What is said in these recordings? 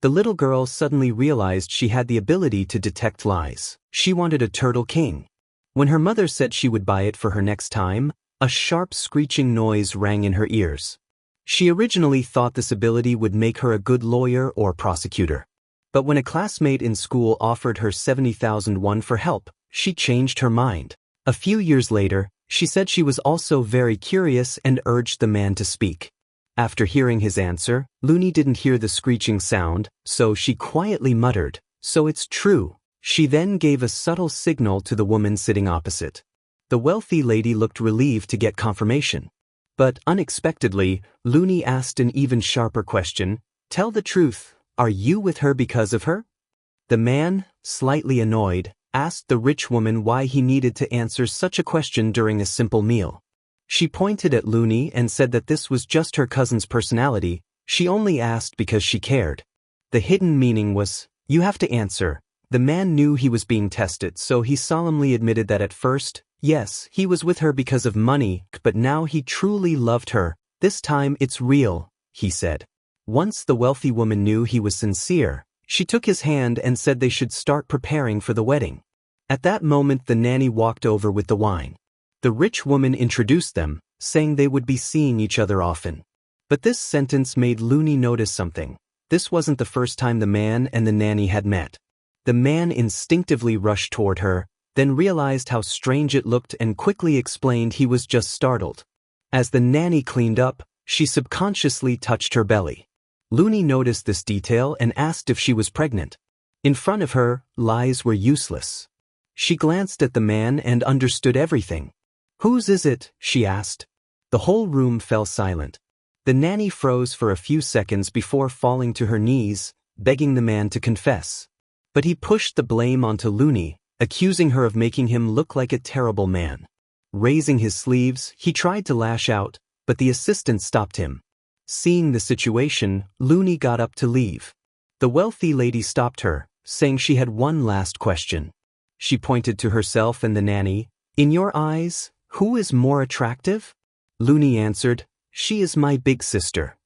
The little girl suddenly realized she had the ability to detect lies. She wanted a turtle king. When her mother said she would buy it for her next time, a sharp screeching noise rang in her ears. She originally thought this ability would make her a good lawyer or prosecutor. But when a classmate in school offered her 70,000 won for help, she changed her mind. A few years later, she said she was also very curious and urged the man to speak. After hearing his answer, Looney didn't hear the screeching sound, so she quietly muttered, "So it's true." She then gave a subtle signal to the woman sitting opposite. The wealthy lady looked relieved to get confirmation. But unexpectedly, Looney asked an even sharper question, "Tell the truth, are you with her because of her?" The man, slightly annoyed, asked the rich woman why he needed to answer such a question during a simple meal. She pointed at Looney and said that this was just her cousin's personality, she only asked because she cared. The hidden meaning was, "You have to answer." The man knew he was being tested, so he solemnly admitted that at first, yes, he was with her because of money, but now he truly loved her. "This time it's real," he said. Once the wealthy woman knew he was sincere, she took his hand and said they should start preparing for the wedding. At that moment the nanny walked over with the wine. The rich woman introduced them, saying they would be seeing each other often. But this sentence made Looney notice something. This wasn't the first time the man and the nanny had met. The man instinctively rushed toward her, then realized how strange it looked and quickly explained he was just startled. As the nanny cleaned up, she subconsciously touched her belly. Looney noticed this detail and asked if she was pregnant. In front of her, lies were useless. She glanced at the man and understood everything. "Whose is it?" she asked. The whole room fell silent. The nanny froze for a few seconds before falling to her knees, begging the man to confess. But he pushed the blame onto Looney, accusing her of making him look like a terrible man. Raising his sleeves, he tried to lash out, but the assistant stopped him. Seeing the situation, Looney got up to leave. The wealthy lady stopped her, saying she had one last question. She pointed to herself and the nanny. "In your eyes, who is more attractive?" Looney answered, "She is my big sister."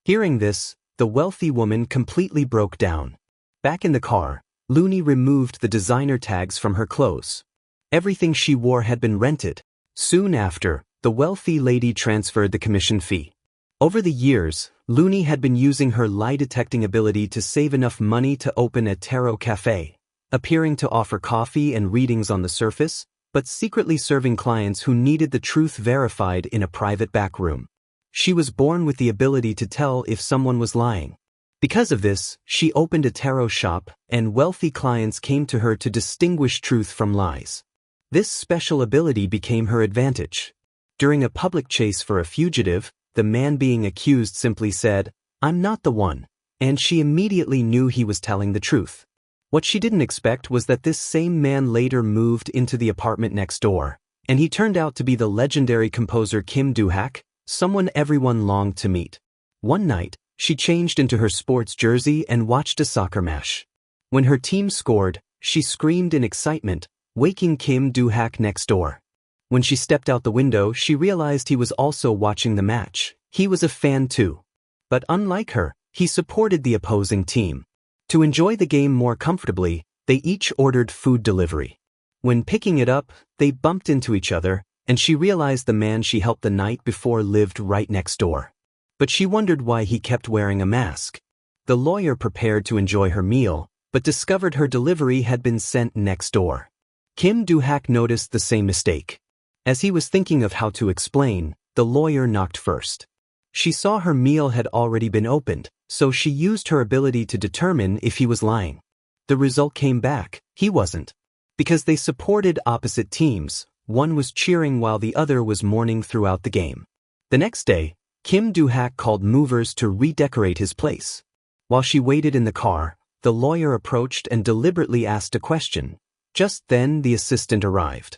Hearing this, the wealthy woman completely broke down. Back in the car, Looney removed the designer tags from her clothes. Everything she wore had been rented. Soon after, the wealthy lady transferred the commission fee. Over the years, Looney had been using her lie-detecting ability to save enough money to open a tarot cafe, appearing to offer coffee and readings on the surface, but secretly serving clients who needed the truth verified in a private back room. She was born with the ability to tell if someone was lying. Because of this, she opened a tarot shop, and wealthy clients came to her to distinguish truth from lies. This special ability became her advantage. During a public chase for a fugitive, the man being accused simply said, "I'm not the one," and she immediately knew he was telling the truth. What she didn't expect was that this same man later moved into the apartment next door, and he turned out to be the legendary composer Kim Do-hak, someone everyone longed to meet. One night, she changed into her sports jersey and watched a soccer match. When her team scored, she screamed in excitement, waking Kim Do-hak next door. When she stepped out the window, she realized he was also watching the match. He was a fan too. But unlike her, he supported the opposing team. To enjoy the game more comfortably, they each ordered food delivery. When picking it up, they bumped into each other, and she realized the man she helped the night before lived right next door. But she wondered why he kept wearing a mask. The lawyer prepared to enjoy her meal, but discovered her delivery had been sent next door. Kim Do-hak noticed the same mistake. As he was thinking of how to explain, the lawyer knocked first. She saw her meal had already been opened, so she used her ability to determine if he was lying. The result came back, he wasn't. Because they supported opposite teams, one was cheering while the other was mourning throughout the game. The next day, Kim Do-hak called movers to redecorate his place. While she waited in the car, the lawyer approached and deliberately asked a question. Just then the assistant arrived.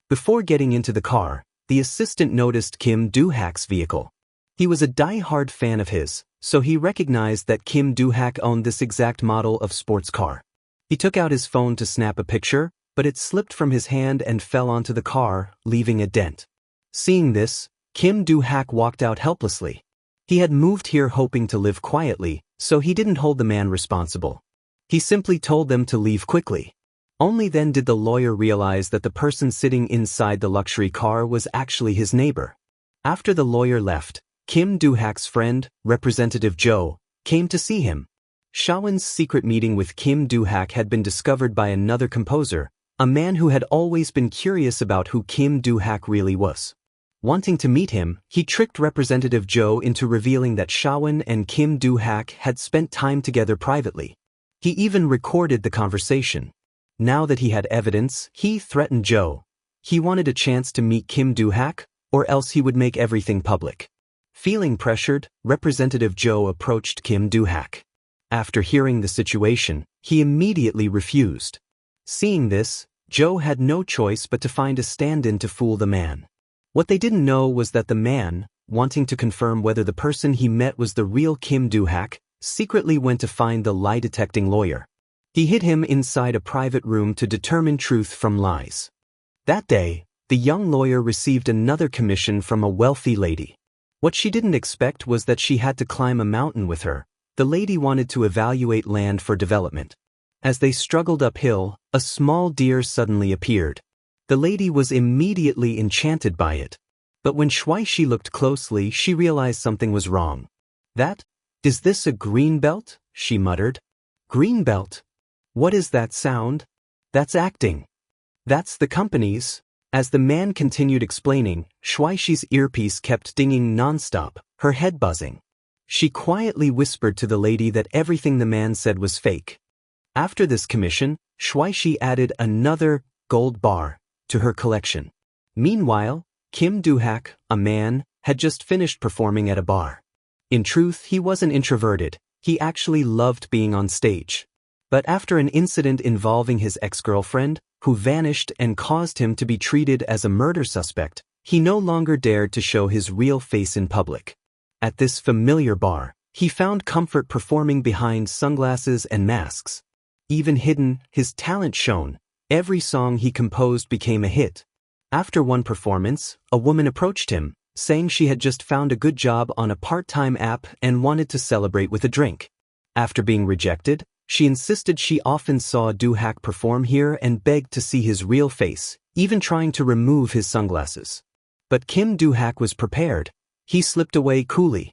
Before getting into the car, the assistant noticed Kim Do-hak's vehicle. He was a die-hard fan of his, so he recognized that Kim Do-hak owned this exact model of sports car. He took out his phone to snap a picture, but it slipped from his hand and fell onto the car, leaving a dent. Seeing this, Kim Do-hak walked out helplessly. He had moved here hoping to live quietly, So he didn't hold the man responsible. He simply told them to leave quickly. Only then did the lawyer realize that the person sitting inside the luxury car was actually his neighbor. After the lawyer left, Kim Do-hak's friend, Representative Joe, came to see him. Shawin's secret meeting with Kim Do-hak had been discovered by another composer, a man who had always been curious about who Kim Do-hak really was. Wanting to meet him, he tricked Representative Joe into revealing that Shawin and Kim Do-hak had spent time together privately. He even recorded the conversation. Now that he had evidence, he threatened Joe. He wanted a chance to meet Kim Do-hak, or else he would make everything public. Feeling pressured, Representative Joe approached Kim Do-hak. After hearing the situation, he immediately refused. Seeing this, Joe had no choice but to find a stand-in to fool the man. What they didn't know was that the man, wanting to confirm whether the person he met was the real Kim Do-hak, secretly went to find the lie-detecting lawyer. He hid him inside a private room to determine truth from lies. That day, the young lawyer received another commission from a wealthy lady. What she didn't expect was that she had to climb a mountain with her. The lady wanted to evaluate land for development. As they struggled uphill, a small deer suddenly appeared. The lady was immediately enchanted by it. But when Shuaishi looked closely, she realized something was wrong. Is this a green belt? She muttered. Green belt? What is that sound? That's acting. That's the company's. As the man continued explaining, Shuaishi's earpiece kept dinging nonstop, her head buzzing. She quietly whispered to the lady that everything the man said was fake. After this commission, Shuaishi added another gold bar to her collection. Meanwhile, Kim Do-hak, a man, had just finished performing at a bar. In truth, he wasn't introverted. He actually loved being on stage. But after an incident involving his ex-girlfriend, who vanished and caused him to be treated as a murder suspect, he no longer dared to show his real face in public. At this familiar bar, he found comfort performing behind sunglasses and masks. Even hidden, his talent shone. Every song he composed became a hit. After one performance, a woman approached him, saying she had just found a good job on a part-time app and wanted to celebrate with a drink. After being rejected, she insisted she often saw Do-hak perform here and begged to see his real face, even trying to remove his sunglasses. But Kim Do-hak was prepared. He slipped away coolly.